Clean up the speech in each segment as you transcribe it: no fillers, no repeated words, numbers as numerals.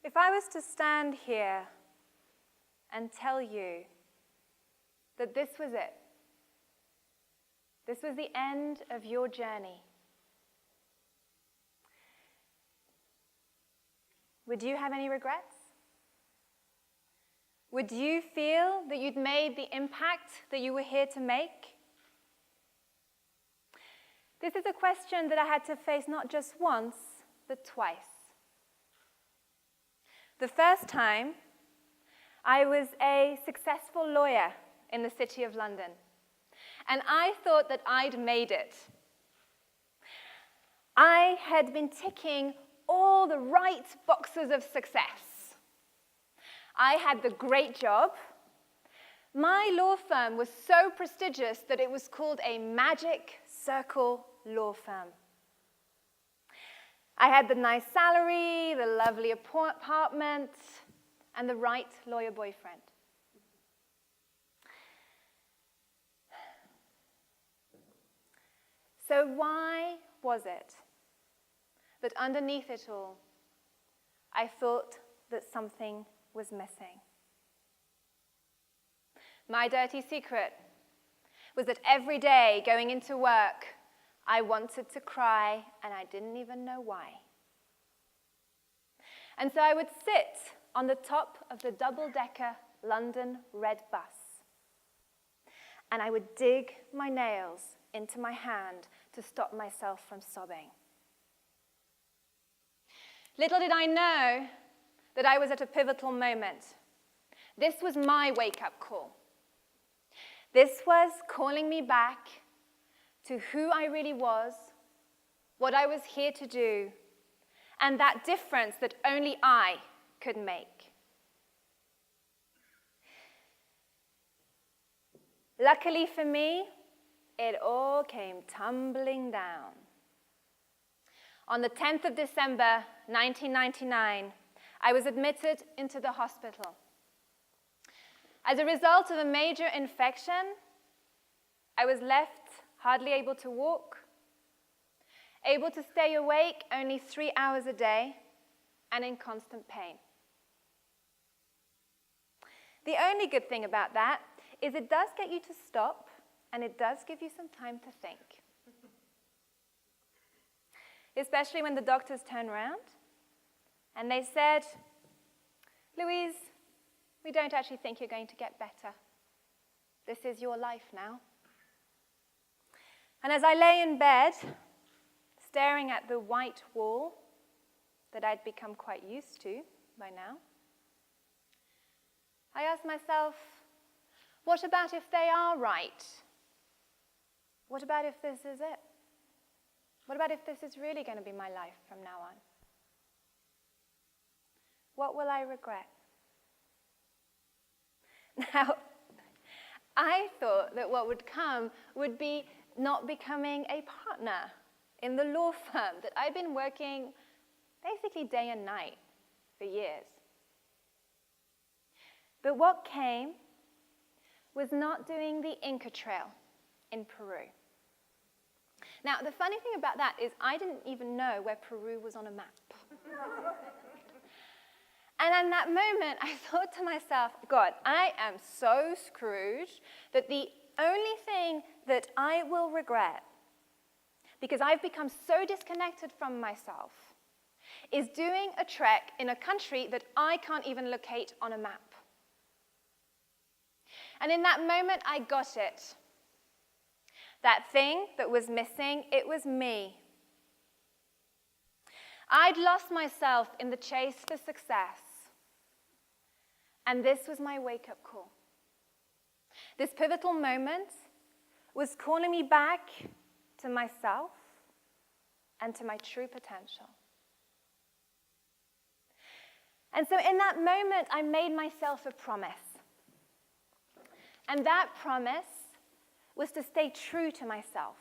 If I was to stand here and tell you that this was it, this was the end of your journey, would you have any regrets? Would you feel that you'd made the impact that you were here to make? This is a question that I had to face not just once, but twice. The first time, I was a successful lawyer in the City of London, and I thought that I'd made it. I had been ticking all the right boxes of success. I had the great job. My law firm was so prestigious that it was called a Magic Circle law firm. I had the nice salary, the lovely apartment, and the right lawyer boyfriend. So why was it that underneath it all, I thought that something was missing? My dirty secret was that every day going into work, I wanted to cry, and I didn't even know why. And so I would sit on the top of the double-decker London red bus, and I would dig my nails into my hand to stop myself from sobbing. Little did I know that I was at a pivotal moment. This was my wake-up call. This was calling me back to who I really was, what I was here to do, and that difference that only I could make. Luckily for me, it all came tumbling down. On the 10th of December, 1999, I was admitted into the hospital. As a result of a major infection, I was left hardly able to walk, able to stay awake only 3 hours a day, and in constant pain. The only good thing about that is it does get you to stop, and it does give you some time to think. Especially when the doctors turned around, and they said, "Louise, we don't actually think you're going to get better. This is your life now." And as I lay in bed, staring at the white wall that I'd become quite used to by now, I asked myself, what about if they are right? What about if this is it? What about if this is really going to be my life from now on? What will I regret? Now, I thought that what would come would be not becoming a partner in the law firm that I've been working basically day and night for years. But what came was not doing the Inca Trail in Peru. Now, the funny thing about that is I didn't even know where Peru was on a map. And in that moment, I thought to myself, God, I am so screwed that the only thing that I will regret, because I've become so disconnected from myself, is doing a trek in a country that I can't even locate on a map. And in that moment, I got it. That thing that was missing, it was me. I'd lost myself in the chase for success. And this was my wake-up call. This pivotal moment was calling me back to myself and to my true potential. And so in that moment, I made myself a promise. And that promise was to stay true to myself,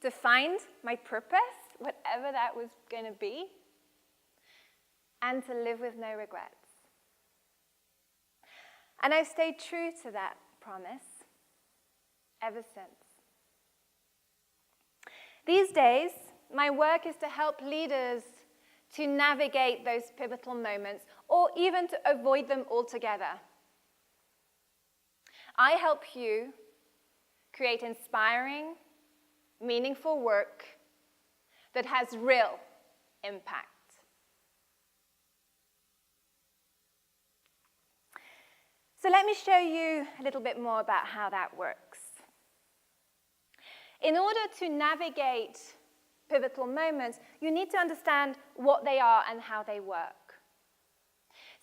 to find my purpose, whatever that was going to be, and to live with no regrets. And I've stayed true to that promise ever since. These days, my work is to help leaders to navigate those pivotal moments or even to avoid them altogether. I help you create inspiring, meaningful work that has real impact. So let me show you a little bit more about how that works. In order to navigate pivotal moments, you need to understand what they are and how they work.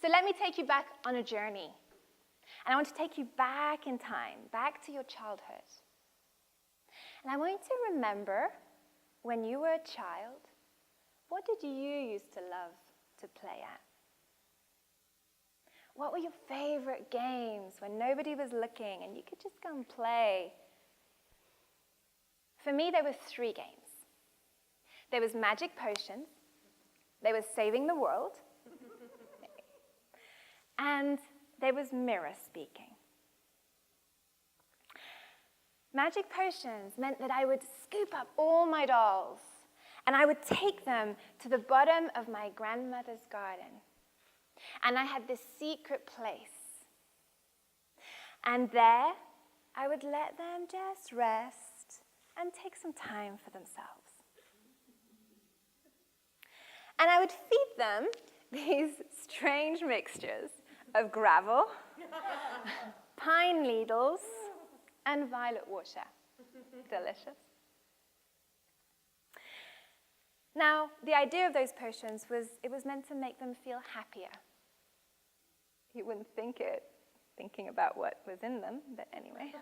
So let me take you back on a journey. And I want to take you back in time, back to your childhood. And I want you to remember when you were a child, what did you used to love to play at? What were your favorite games when nobody was looking and you could just go and play? For me, there were 3 games. There was magic potions, there was saving the world, and there was mirror speaking. Magic potions meant that I would scoop up all my dolls and I would take them to the bottom of my grandmother's garden. And I had this secret place. And there, I would let them just rest and take some time for themselves. And I would feed them these strange mixtures of gravel, pine needles, and violet water. Delicious. Now, the idea of those potions was it was meant to make them feel happier. You wouldn't think it, thinking about what was in them, but anyway.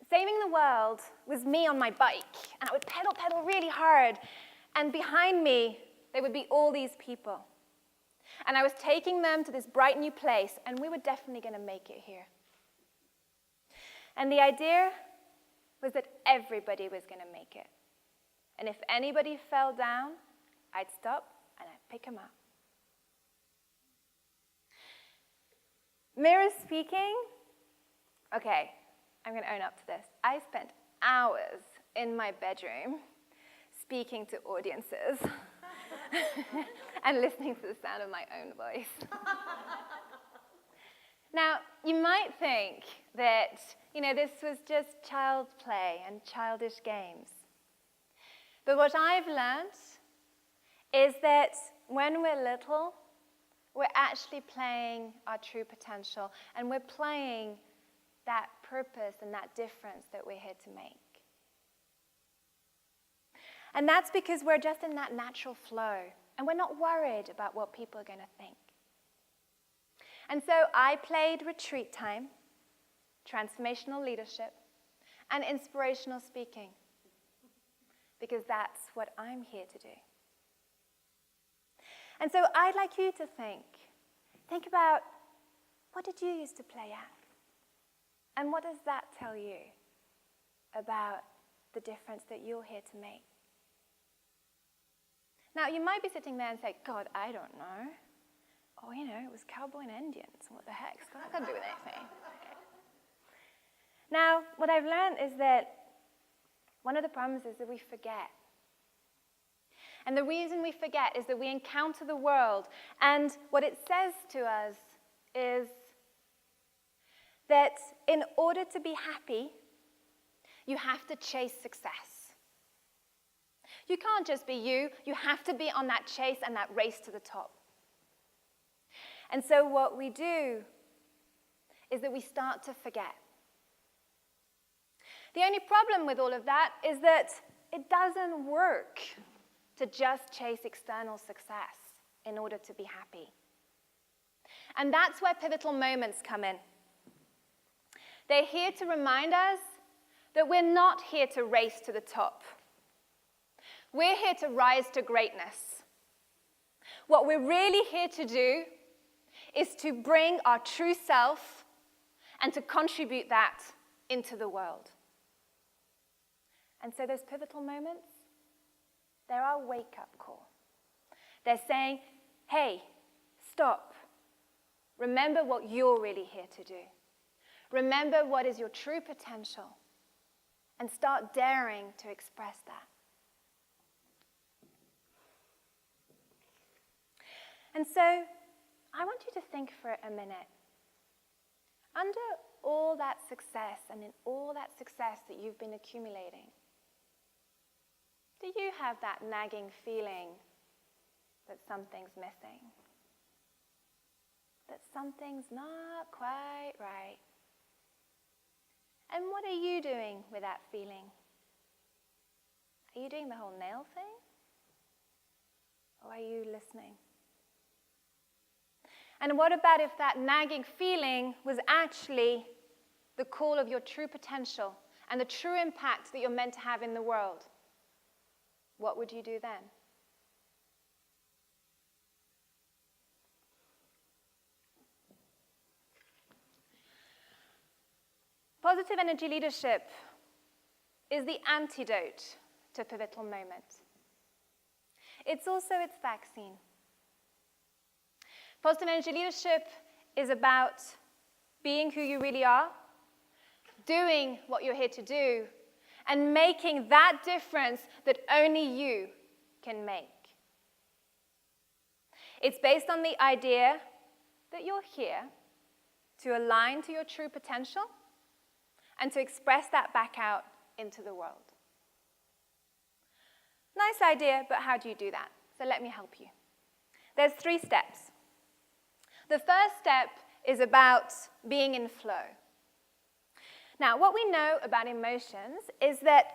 Saving the world was me on my bike, and I would pedal really hard, and behind me, there would be all these people. And I was taking them to this bright new place, and we were definitely going to make it here. And the idea was that everybody was going to make it. And if anybody fell down, I'd stop and I'd pick them up. Mirror speaking, okay, I'm going to own up to this. I spent hours in my bedroom speaking to audiences and listening to the sound of my own voice. Now, you might think that, this was just child play and childish games. But what I've learned is that when we're little, we're actually playing our true potential, and we're playing that purpose and that difference that we're here to make. And that's because we're just in that natural flow, and we're not worried about what people are going to think. And so I played retreat time, transformational leadership, and inspirational speaking, because that's what I'm here to do. And so I'd like you to think about, what did you used to play at? And what does that tell you about the difference that you're here to make? Now, you might be sitting there and say, God, I don't know. Oh, it was cowboy and Indians. What the heck? It's got to do with anything. Okay. Now, what I've learned is that one of the problems is that we forget. And the reason we forget is that we encounter the world, and what it says to us is that in order to be happy, you have to chase success. You can't just be you have to be on that chase and that race to the top. And so what we do is that we start to forget. The only problem with all of that is that it doesn't work to just chase external success in order to be happy. And that's where pivotal moments come in. They're here to remind us that we're not here to race to the top. We're here to rise to greatness. What we're really here to do is to bring our true self and to contribute that into the world. And so those pivotal moments, they're our wake-up call. They're saying, hey, stop. Remember what you're really here to do. Remember what is your true potential, and start daring to express that. And so I want you to think for a minute. Under all that success and in all that success that you've been accumulating, do you have that nagging feeling that something's missing? That something's not quite right? And what are you doing with that feeling? Are you doing the whole nail thing? Or are you listening? And what about if that nagging feeling was actually the call of your true potential and the true impact that you're meant to have in the world? What would you do then? Positive energy leadership is the antidote to pivotal moment. It's also its vaccine. Positive energy leadership is about being who you really are, doing what you're here to do, and making that difference that only you can make. It's based on the idea that you're here to align to your true potential and to express that back out into the world. Nice idea, but how do you do that? So let me help you. There's 3 steps. The first step is about being in flow. Now, what we know about emotions is that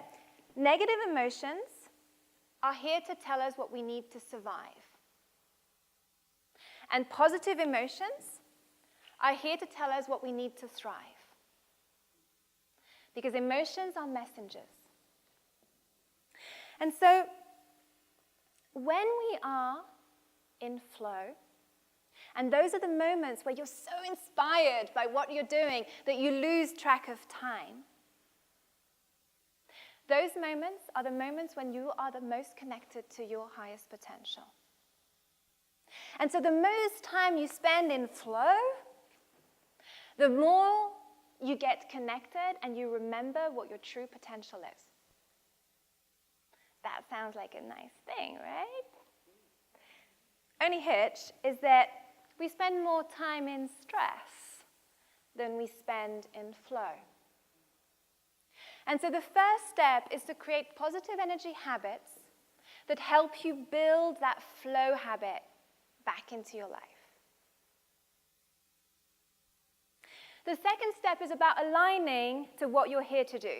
negative emotions are here to tell us what we need to survive. And positive emotions are here to tell us what we need to thrive. Because emotions are messengers. And so, when we are in flow, and those are the moments where you're so inspired by what you're doing that you lose track of time, those moments are the moments when you are the most connected to your highest potential. And so the most time you spend in flow, the more you get connected and you remember what your true potential is. That sounds like a nice thing, right? Only hitch is that we spend more time in stress than we spend in flow. And so the first step is to create positive energy habits that help you build that flow habit back into your life. The second step is about aligning to what you're here to do.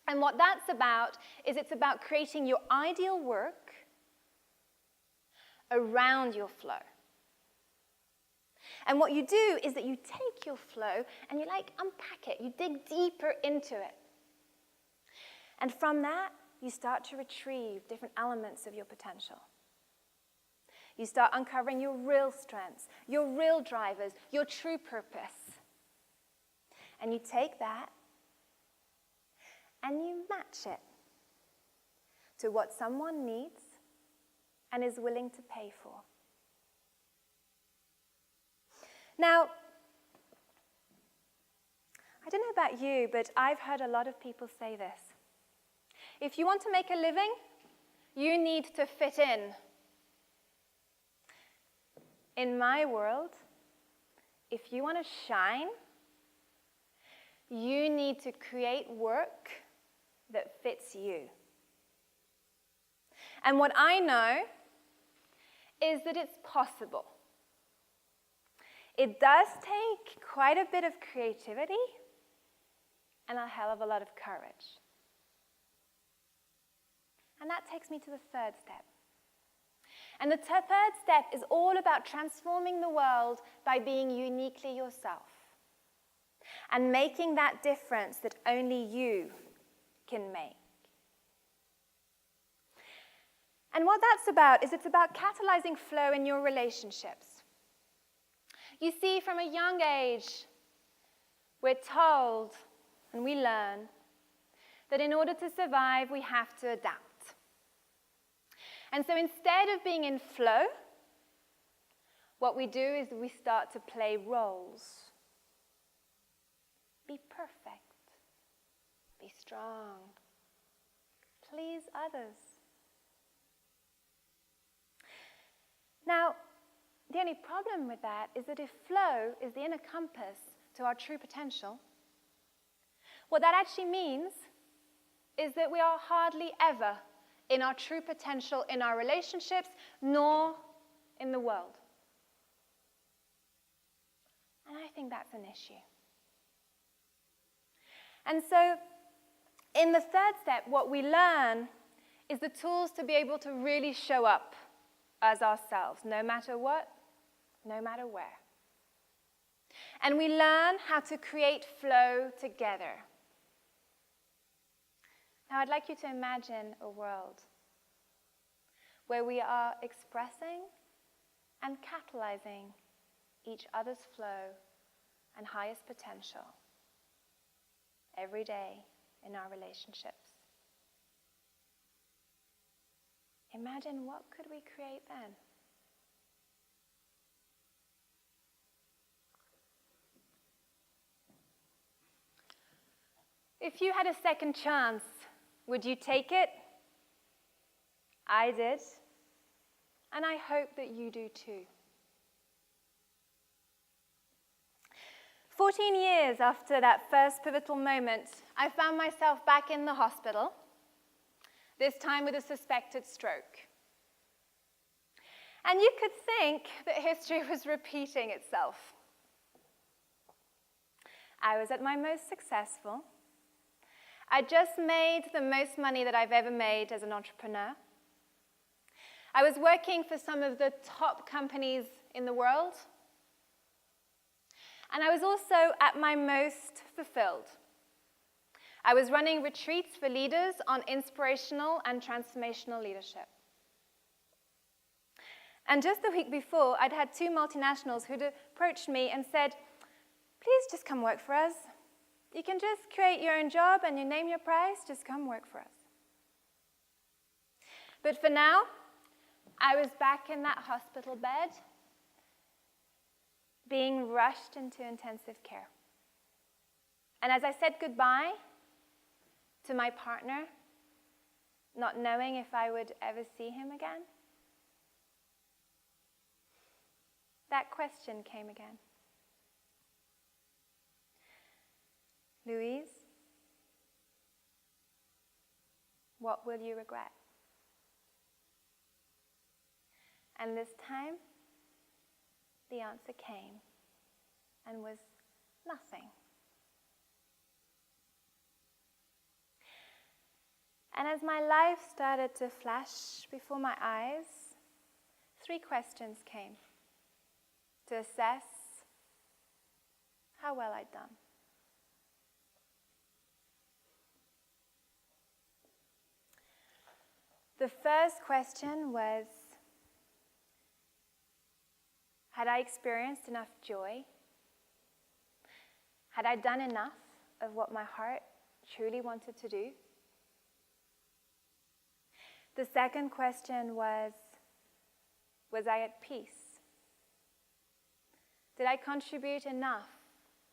And what that's about is it's about creating your ideal work around your flow. And what you do is that you take your flow and you unpack it. You dig deeper into it. And from that, you start to retrieve different elements of your potential. You start uncovering your real strengths, your real drivers, your true purpose. And you take that and you match it to what someone needs and is willing to pay for. Now, I don't know about you, but I've heard a lot of people say this. If you want to make a living, you need to fit in. In my world, if you want to shine, you need to create work that fits you. And what I know is that it's possible. It does take quite a bit of creativity and a hell of a lot of courage. And that takes me to the third step. And the third step is all about transforming the world by being uniquely yourself and making that difference that only you can make. And what that's about is it's about catalyzing flow in your relationships. You see, from a young age, we're told and we learn that in order to survive, we have to adapt. And so instead of being in flow, what we do is we start to play roles. Be perfect. Be strong. Please others. Now, The only problem with that is that if flow is the inner compass to our true potential, what that actually means is that we are hardly ever in our true potential in our relationships, nor in the world. And I think that's an issue. And so, in the third step, what we learn is the tools to be able to really show up as ourselves, no matter what, no matter where. And we learn how to create flow together. Now, I'd like you to imagine a world where we are expressing and catalyzing each other's flow and highest potential every day in our relationships. Imagine what could we create then? If you had a second chance, would you take it? I did, and I hope that you do too. 14 years after that first pivotal moment, I found myself back in the hospital, this time with a suspected stroke. And you could think that history was repeating itself. I was at my most successful. I just made the most money that I've ever made as an entrepreneur. I was working for some of the top companies in the world. And I was also at my most fulfilled. I was running retreats for leaders on inspirational and transformational leadership. And just the week before, I'd had two multinationals who'd approached me and said, please just come work for us. You can just create your own job and you name your price, just come work for us. But for now, I was back in that hospital bed, being rushed into intensive care. And as I said goodbye to my partner, not knowing if I would ever see him again, that question came again. Louise, what will you regret? And this time, the answer came and was nothing. And as my life started to flash before my eyes, 3 questions came to assess how well I'd done. The first question was, had I experienced enough joy? Had I done enough of what my heart truly wanted to do? The second question was I at peace? Did I contribute enough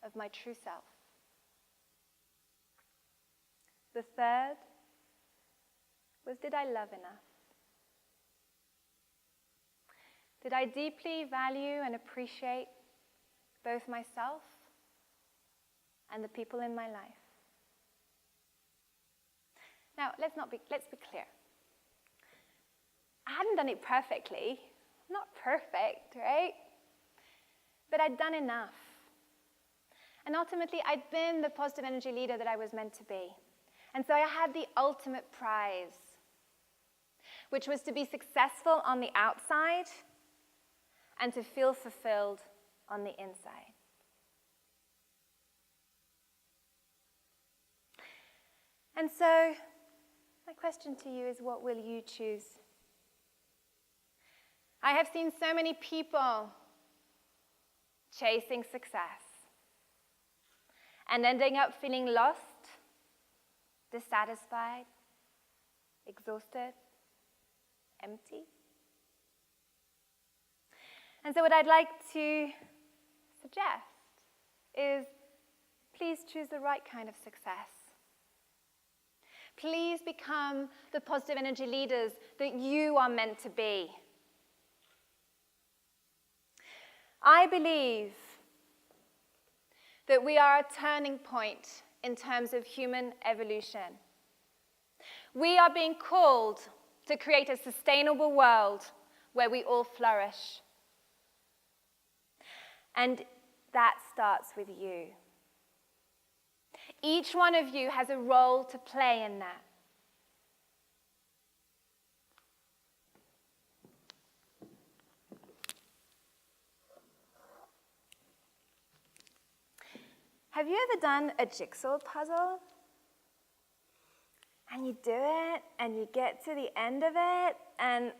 of my true self? The third was, did I love enough? Did I deeply value and appreciate both myself and the people in my life? Now, let's be clear. I hadn't done it perfectly. I'm not perfect, right? But I'd done enough. And ultimately, I'd been the positive energy leader that I was meant to be. And so I had the ultimate prize, which was to be successful on the outside and to feel fulfilled on the inside. And so, my question to you is, what will you choose? I have seen so many people chasing success and ending up feeling lost, dissatisfied, exhausted, empty. And so what I'd like to suggest is, please choose the right kind of success. Please become the positive energy leaders that you are meant to be. I believe that we are a turning point in terms of human evolution. We are being called to create a sustainable world where we all flourish. And that starts with you. Each one of you has a role to play in that. Have you ever done a jigsaw puzzle? And you do it, and you get to the end of it, and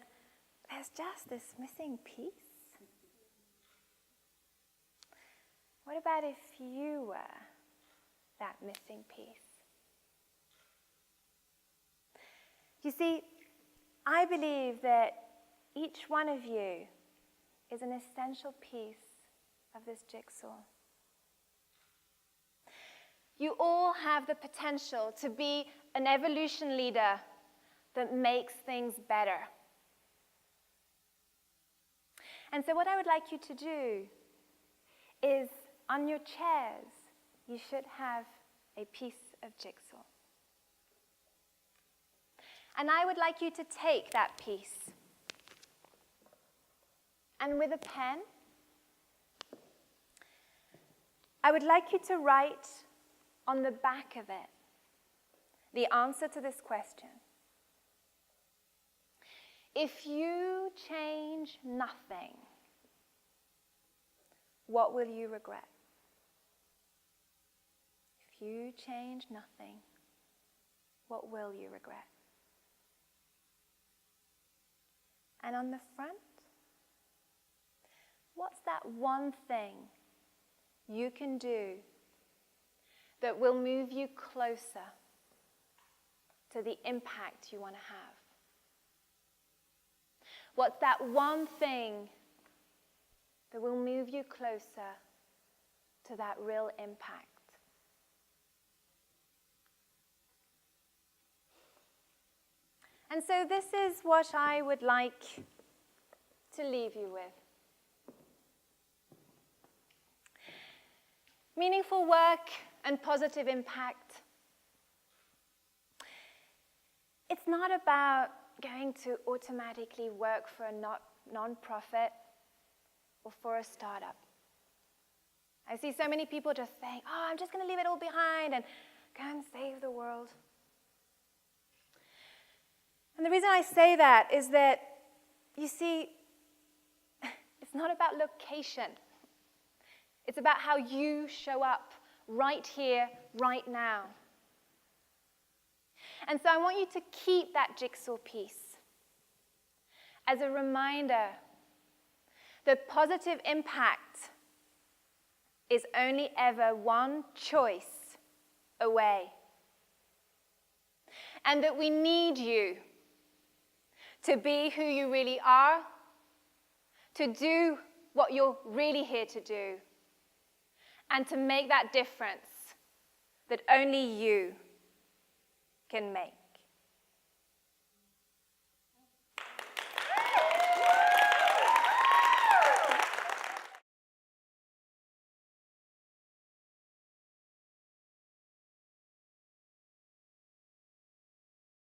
there's just this missing piece. What about if you were that missing piece? You see, I believe that each one of you is an essential piece of this jigsaw. You all have the potential to be an evolution leader that makes things better. And so what I would like you to do is, on your chairs, you should have a piece of jigsaw. And I would like you to take that piece, and with a pen, I would like you to write on the back of it the answer to this question. If you change nothing, what will you regret? If you change nothing, what will you regret? And on the front, what's that one thing you can do that will move you closer to the impact you want to have? What's that one thing that will move you closer to that real impact? And so this is what I would like to leave you with. Meaningful work and positive impact. It's not about going to automatically work for a non-profit or for a startup. I see so many people just saying, oh, I'm just going to leave it all behind and go and save the world. And the reason I say that is that, you see, it's not about location. It's about how you show up right here, right now. And so I want you to keep that jigsaw piece as a reminder that positive impact is only ever one choice away. And that we need you to be who you really are, to do what you're really here to do, and to make that difference that only you can make.